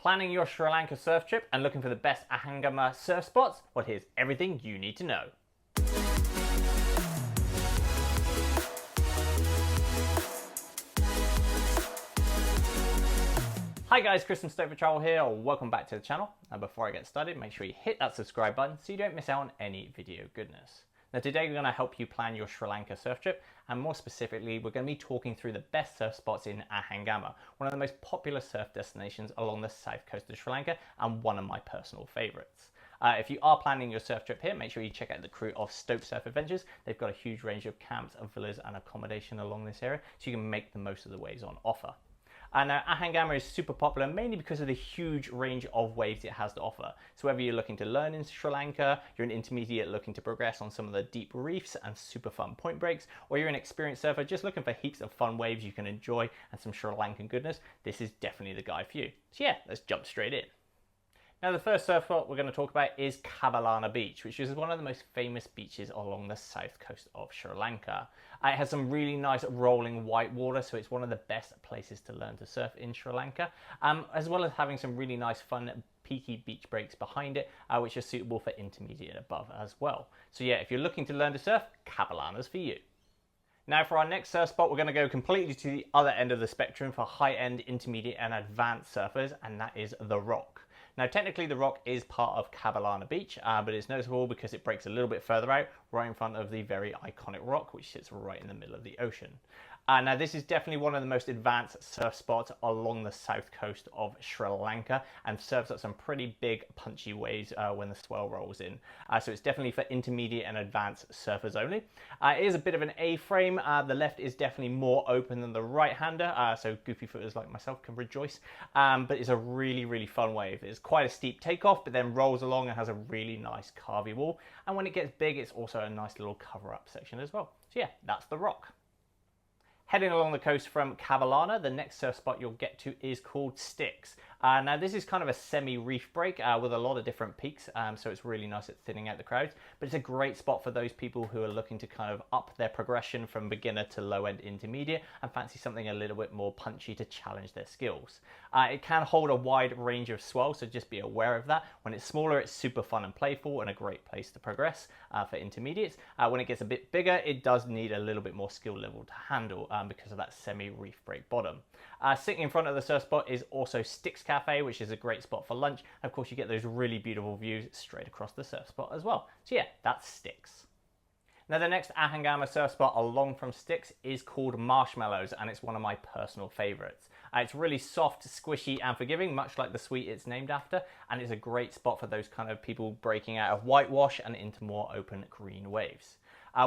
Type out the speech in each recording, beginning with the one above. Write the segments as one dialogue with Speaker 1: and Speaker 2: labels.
Speaker 1: Planning your Sri Lanka surf trip and looking for the best Ahangama surf spots? Well, here's everything you need to know. Hi guys, Chris from Stoked for Travel here. Welcome back to the channel. And before I get started, make sure you hit that subscribe button so you don't miss out on any video goodness. Now today we're going to help you plan your Sri Lanka surf trip, and more specifically we're going to be talking through the best surf spots in Ahangama, one of the most popular surf destinations along the south coast of Sri Lanka and one of my personal favourites. If you are planning your surf trip here, make sure you check out the crew of Stoked Surf Adventures. They've got a huge range of camps, villas and accommodation along this area, so you can make the most of the waves on offer. Now, Ahangama is super popular mainly because of the huge range of waves it has to offer. So whether you're looking to learn in Sri Lanka, you're an intermediate looking to progress on some of the deep reefs and super fun point breaks, or you're an experienced surfer just looking for heaps of fun waves you can enjoy and some Sri Lankan goodness, this is definitely the guy for you. So yeah, let's jump straight in. Now the first surf spot we're going to talk about is Kabalana Beach, which is one of the most famous beaches along the south coast of Sri Lanka. It has some really nice rolling white water, so it's one of the best places to learn to surf in Sri Lanka, as well as having some really nice fun peaky beach breaks behind it, which are suitable for intermediate and above as well. So yeah, if you're looking to learn to surf, Kabalana's for you. Now for our next surf spot, we're going to go completely to the other end of the spectrum for high-end, intermediate and advanced surfers, and that is The Rock. Now technically the Rock is part of Kabalana Beach, but it's noticeable because it breaks a little bit further out, right in front of the very iconic Rock, which sits right in the middle of the ocean. Now this is definitely one of the most advanced surf spots along the south coast of Sri Lanka and serves up some pretty big punchy waves when the swell rolls in. So it's definitely for intermediate and advanced surfers only. It is a bit of an A-frame. The left is definitely more open than the right-hander, so goofy footers like myself can rejoice. But it's a really, really fun wave. It's quite a steep takeoff, but then rolls along and has a really nice carvy wall. And when it gets big, it's also a nice little cover-up section as well. So yeah, that's The Rock. Heading along the coast from Kabalana, the next surf spot you'll get to is called Sticks. Now this is kind of a semi-reef break with a lot of different peaks, so it's really nice at thinning out the crowds, but it's a great spot for those people who are looking to kind of up their progression from beginner to low-end intermediate and fancy something a little bit more punchy to challenge their skills. It can hold a wide range of swells, so just be aware of that. When it's smaller, it's super fun and playful and a great place to progress for intermediates. When it gets a bit bigger, it does need a little bit more skill level to handle because of that semi-reef break bottom. Sitting in front of the surf spot is also Sticks Cafe, which is a great spot for lunch. And of course, you get those really beautiful views straight across the surf spot as well. So yeah, that's Sticks. Now the next Ahangama surf spot along from Sticks is called Marshmellows, and it's one of my personal favourites. It's really soft, squishy and forgiving, much like the sweet it's named after, and it's a great spot for those kind of people breaking out of whitewash and into more open green waves.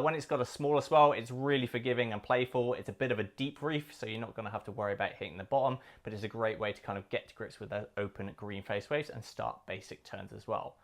Speaker 1: When it's got a smaller swell, it's really forgiving and playful. It's a bit of a deep reef, so you're not going to have to worry about hitting the bottom, but it's a great way to kind of get to grips with those open green face waves and start basic turns as well.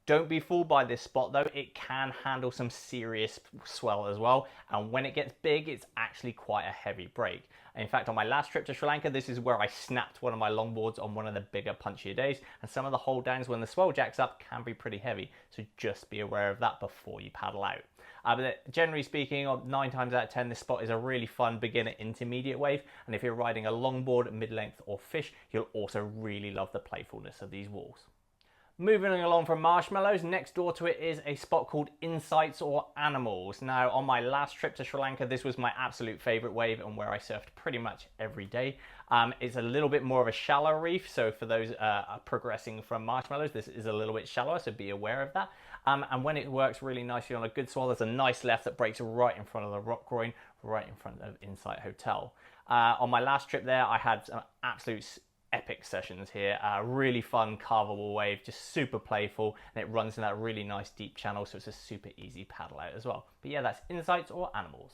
Speaker 1: Don't be fooled by this spot though, it can handle some serious swell as well, and when it gets big, it's actually quite a heavy break. In fact, on my last trip to Sri Lanka, this is where I snapped one of my longboards on one of the bigger, punchier days, and some of the hold downs when the swell jacks up can be pretty heavy, so just be aware of that before you paddle out. But generally speaking, 9 times out of 10, this spot is a really fun beginner intermediate wave, and if you're riding a longboard, mid-length or fish, you'll also really love the playfulness of these walls. Moving along from Marshmellows, next door to it is a spot called Insights or Animals. Now, on my last trip to Sri Lanka, this was my absolute favourite wave and where I surfed pretty much every day. It's a little bit more of a shallow reef, so for those progressing from Marshmellows, this is a little bit shallower, so be aware of that. And when it works really nicely on a good swell, there's a nice left that breaks right in front of the rock groin, right in front of Insight Hotel. On my last trip there, I had some absolute epic sessions here. Really fun carvable wave, just super playful, and it runs in that really nice deep channel, so it's a super easy paddle out as well. But yeah, that's Insights or Animals.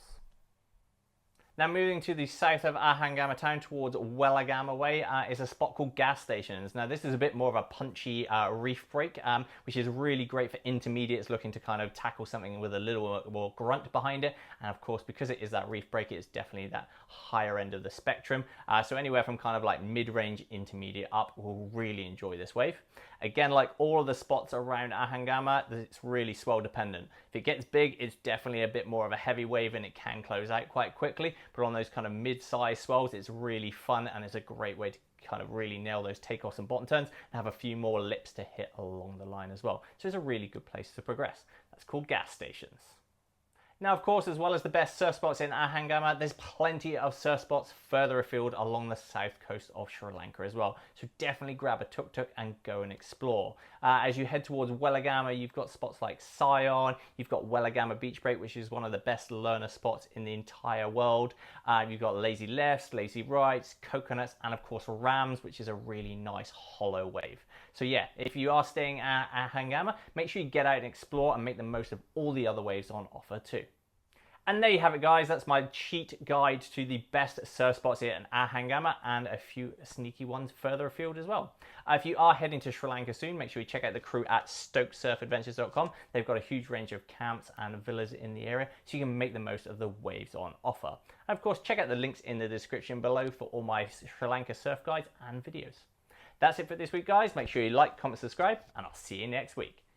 Speaker 1: Now moving to the south of Ahangama town towards Welagama Way is a spot called Gas Stations. Now this is a bit more of a punchy reef break, which is really great for intermediates looking to kind of tackle something with a little more grunt behind it. And of course, because it is that reef break, it's definitely that higher end of the spectrum. So anywhere from kind of like mid-range intermediate up will really enjoy this wave. Again, like all of the spots around Ahangama, it's really swell dependent. If it gets big, it's definitely a bit more of a heavy wave and it can close out quite quickly. But on those kind of mid-sized swells, it's really fun and it's a great way to kind of really nail those takeoffs and bottom turns and have a few more lips to hit along the line as well. So it's a really good place to progress. That's called gas stations. Now, of course, as well as the best surf spots in Ahangama, there's plenty of surf spots further afield along the south coast of Sri Lanka as well. So definitely grab a tuk-tuk and go and explore. As you head towards Weligama, you've got spots like Sion, you've got Weligama Beach Break, which is one of the best learner spots in the entire world. You've got lazy lefts, lazy rights, coconuts, and of course Rams, which is a really nice hollow wave. So yeah, if you are staying at Ahangama, make sure you get out and explore and make the most of all the other waves on offer too. And there you have it, guys. That's my cheat guide to the best surf spots here in Ahangama and a few sneaky ones further afield as well. If you are heading to Sri Lanka soon, make sure you check out the crew at stokesurfadventures.com. They've got a huge range of camps and villas in the area, so you can make the most of the waves on offer. And of course, check out the links in the description below for all my Sri Lanka surf guides and videos. That's it for this week, guys. Make sure you like, comment, subscribe, and I'll see you next week.